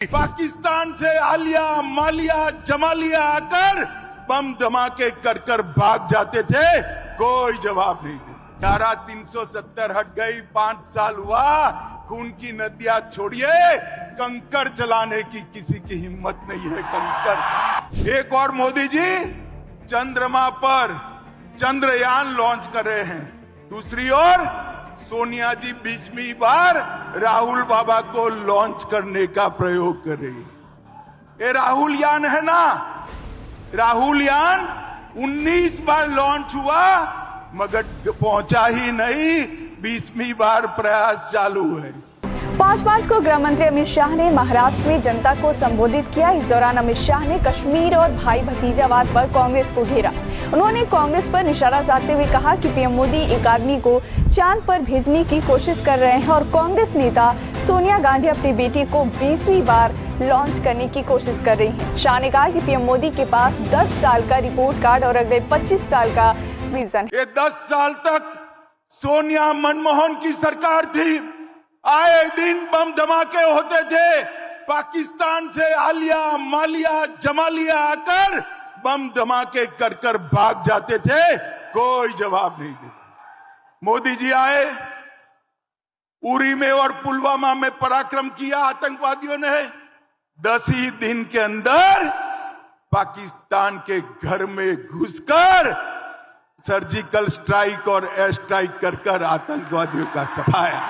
पाकिस्तान से आलिया मालिया जमालिया आकर बम धमाके कर कर भाग जाते थे, कोई जवाब नहीं देता। धारा 370 हट गई, 5 साल हुआ, खून की नदियां छोड़िए, कंकड़ चलाने की किसी की हिम्मत नहीं है। कंकड़। एक और मोदी जी चंद्रमा पर चंद्रयान लॉन्च कर रहे हैं, दूसरी ओर सोनिया जी 20वीं बार राहुल बाबा को लॉन्च करने का प्रयोग कर रही है। ये राहुल यान है ना, राहुल यान 19 बार लॉन्च हुआ मगर पहुंचा ही नहीं, 20वीं बार प्रयास चालू है। 5 मार्च को गृह मंत्री अमित शाह ने महाराष्ट्र में जनता को संबोधित किया। इस दौरान अमित शाह ने कश्मीर और भाई भतीजावाद पर कांग्रेस को घेरा। उन्होंने कांग्रेस पर निशाना साधते हुए कहा कि पीएम मोदी एक आदमी को चांद पर भेजने की कोशिश कर रहे हैं और कांग्रेस नेता सोनिया गांधी अपनी बेटी को 20वीं बार लॉन्च करने की कोशिश कर रही हैं। शाह ने कहा कि पीएम मोदी के पास 10 साल का रिपोर्ट कार्ड और अगले 25 साल का विजन है। ये 10 साल तक सोनिया मनमोहन की सरकार थी, आए दिन बम धमाके होते थे, पाकिस्तान से आलिया मालिया जमालिया आकर बम धमाके कर कर भाग जाते थे, कोई जवाब नहीं देता। मोदी जी आए, उरी में और पुलवामा में पराक्रम किया आतंकवादियों ने, 10 ही दिन के अंदर पाकिस्तान के घर में घुसकर सर्जिकल स्ट्राइक और एयर स्ट्राइक कर कर आतंकवादियों का सफाया।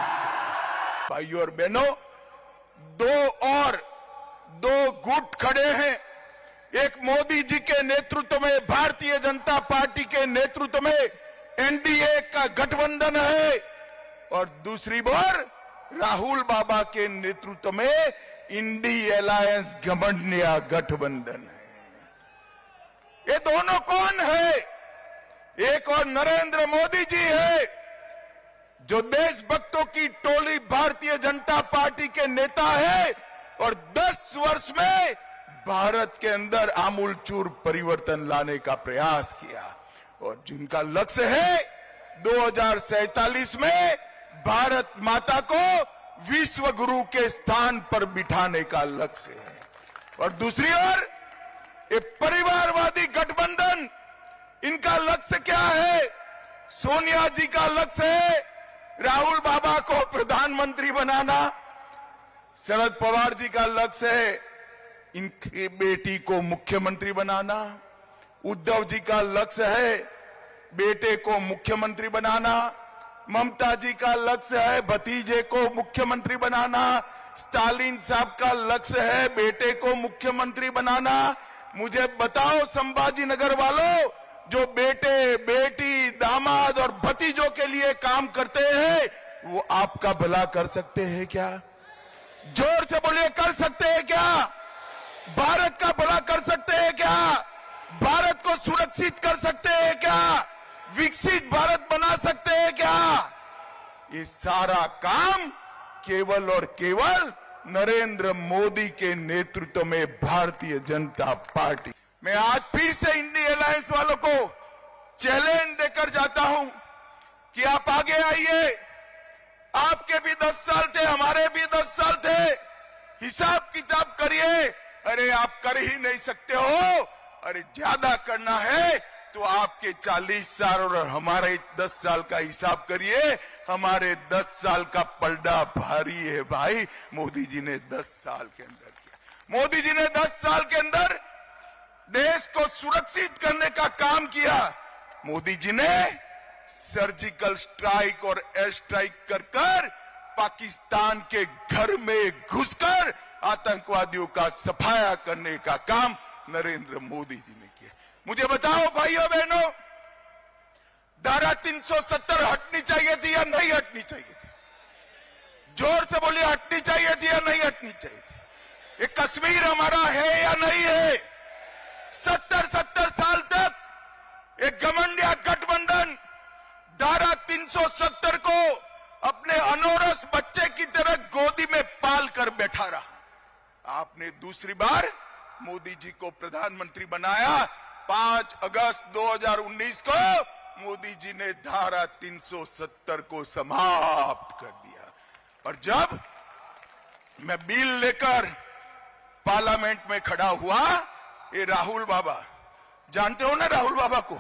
भाइयों और बहनों, दो गुट खड़े हैं। एक मोदी जी के नेतृत्व में, भारतीय जनता पार्टी के नेतृत्व में एनडीए का गठबंधन है और दूसरी ओर राहुल बाबा के नेतृत्व में इंडी अलायंस गठबंधन गठबंधन है। ये दोनों कौन है? एक और नरेंद्र मोदी जी है, जो देशभक्तों की टोली भारतीय जनता पार्टी के नेता है और 10 वर्ष में भारत के अंदर आमूलचूल परिवर्तन लाने का प्रयास किया और जिनका लक्ष्य है 2047 में भारत माता को विश्व गुरु के स्थान पर बिठाने का लक्ष्य है। और दूसरी ओर ये परिवारवादी गठबंधन, इनका लक्ष्य क्या है? सोनिया जी का लक्ष्य है राहुल बाबा को प्रधानमंत्री बनाना, शरद पवार जी का लक्ष्य है इनकी बेटी को मुख्यमंत्री बनाना, उद्धव जी का लक्ष्य है बेटे को मुख्यमंत्री बनाना, ममता जी का लक्ष्य है भतीजे को मुख्यमंत्री बनाना, स्टालिन साहब का लक्ष्य है बेटे को मुख्यमंत्री बनाना। मुझे बताओ संभाजी नगर वालों, जो बेटे बेटी दामाद और भतीजों के लिए काम करते हैं, वो आपका भला कर सकते हैं क्या? जोर से बोलिए, कर सकते हैं क्या? भारत का भला कर सकते हैं क्या? भारत को सुरक्षित कर सकते हैं क्या? विकसित भारत बना सकते हैं क्या? ये सारा काम केवल और केवल नरेंद्र मोदी के नेतृत्व में भारतीय जनता पार्टी। मैं आज फिर से इंडी अलायंस वालों को चैलेंज देकर जाता हूं कि आप आगे आइए। आपके भी 10 साल थे, हमारे भी 10 साल थे, हिसाब किताब करिए। अरे आप कर ही नहीं सकते हो, अरे ज्यादा करना है तो आपके 40 साल और हमारे 10 साल का हिसाब करिए। हमारे 10 साल का पलड़ा भारी है भाई। मोदी जी ने 10 साल के अंदर किया। मोदी जी ने 10 साल के अंदर देश को सुरक्षित करने का काम किया। मोदी जी ने सर्जिकल स्ट्राइक और एयर स्ट्राइक कर कर पाकिस्तान के घर में घुसकर आतंकवादियों का सफाया करने का काम नरेंद्र मोदी जी ने किया। मुझे बताओ भाइयों बहनों, धारा 370 हटनी चाहिए थी या नहीं हटनी चाहिए थी? जोर से बोलिए, हटनी चाहिए थी या नहीं हटनी चाहिए थी? ये कश्मीर हमारा है या नहीं है? 70 साल तक एक घमंडिया गठबंधन धारा 370 को अपने अनोरस बच्चे की तरह गोदी में पाल कर बैठा रहा। आपने दूसरी बार मोदी जी को प्रधानमंत्री बनाया। 5 अगस्त 2019 को मोदी जी ने धारा 370 को समाप्त कर दिया। और जब मैं बिल लेकर पार्लियामेंट में खड़ा हुआ ये राहुल बाबा, जानते हो ना राहुल बाबा को,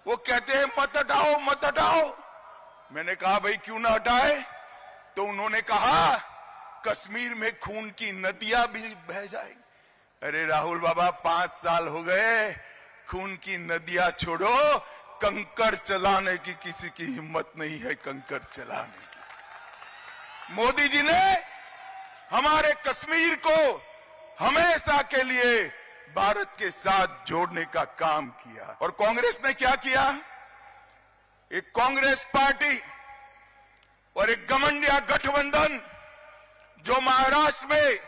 वो कहते हैं मत हटाओ मत हटाओ। मैंने कहा भाई क्यों ना हटाए, तो उन्होंने कहा कश्मीर में खून की नदियां भी बह जाएंगी। अरे राहुल बाबा 5 साल हो गए, खून की नदियां छोड़ो, कंकड़ चलाने की किसी की हिम्मत नहीं है, कंकड़ चलाने की। मोदी जी ने हमारे कश्मीर को हमेशा के लिए भारत के साथ जोड़ने का काम किया। और कांग्रेस ने क्या किया, एक कांग्रेस पार्टी और एक घमंडिया गठबंधन जो महाराष्ट्र में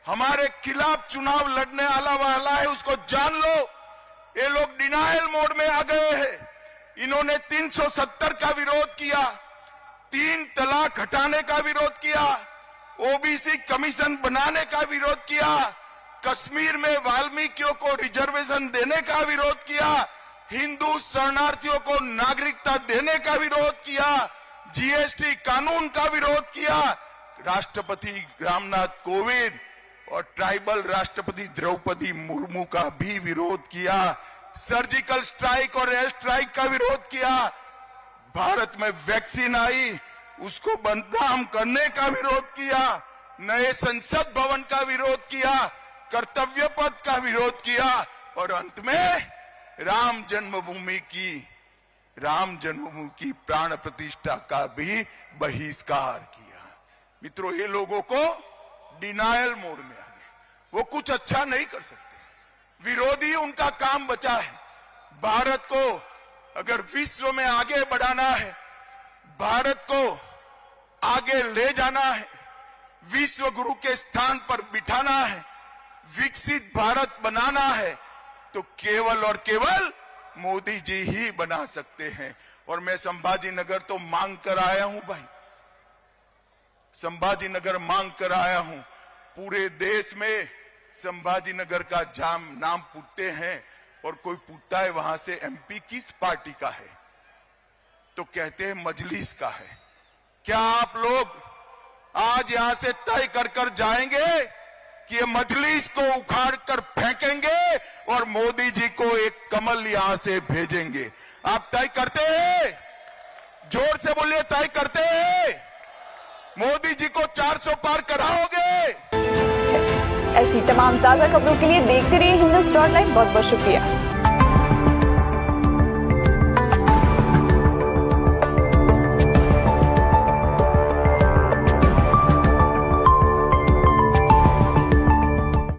हमारे खिलाफ चुनाव लड़ने वाला है, उसको जान लो, ये लोग डिनायल मोड में आ गए हैं। इन्होंने 370 का विरोध किया, 3 तलाक हटाने का विरोध किया, ओबीसी कमीशन बनाने का विरोध किया, कश्मीर में वाल्मीकियों को रिजर्वेशन देने का विरोध किया, हिंदू शरणार्थियों को नागरिकता देने का विरोध किया, जीएसटी कानून का विरोध किया, राष्ट्रपति रामनाथ कोविंद और ट्राइबल राष्ट्रपति द्रौपदी मुर्मू का भी विरोध किया, सर्जिकल स्ट्राइक और एयर स्ट्राइक का विरोध किया, भारत में वैक्सीन आई उसको बदनाम करने का विरोध किया, नए संसद भवन का विरोध किया, कर्तव्य पथ का विरोध किया और अंत में राम जन्मभूमि की प्राण प्रतिष्ठा का भी बहिष्कार किया। मित्रों, ये लोगों को डिनायल मोड में आ गए, वो कुछ अच्छा नहीं कर सकते, विरोधी उनका काम बचा है। भारत को अगर विश्व में आगे बढ़ाना है, भारत को आगे ले जाना है, विश्व गुरु के स्थान पर बिठाना है, विकसित भारत बनाना है, तो केवल और केवल मोदी जी ही बना सकते हैं। और मैं संभाजी नगर तो मांग कर आया हूं भाई, संभाजी नगर मांग कर आया हूं। पूरे देश में संभाजी नगर का नाम पूछते हैं और कोई पूछता है वहां से एमपी किस पार्टी का है, तो कहते हैं मजलिस का है। क्या आप लोग आज यहां से तय कर जाएंगे कि ये मजलिस को उखाड़ कर फेंकेंगे और मोदी जी को एक कमल यहां से भेजेंगे? आप तय करते हैं? जोर से बोलिए, तय करते हैं? मोदी जी को 400 पार कराओगे? ऐसी तमाम ताजा खबरों के लिए देखते रहिए हिंदुस्तान लाइव। बहुत बहुत शुक्रिया।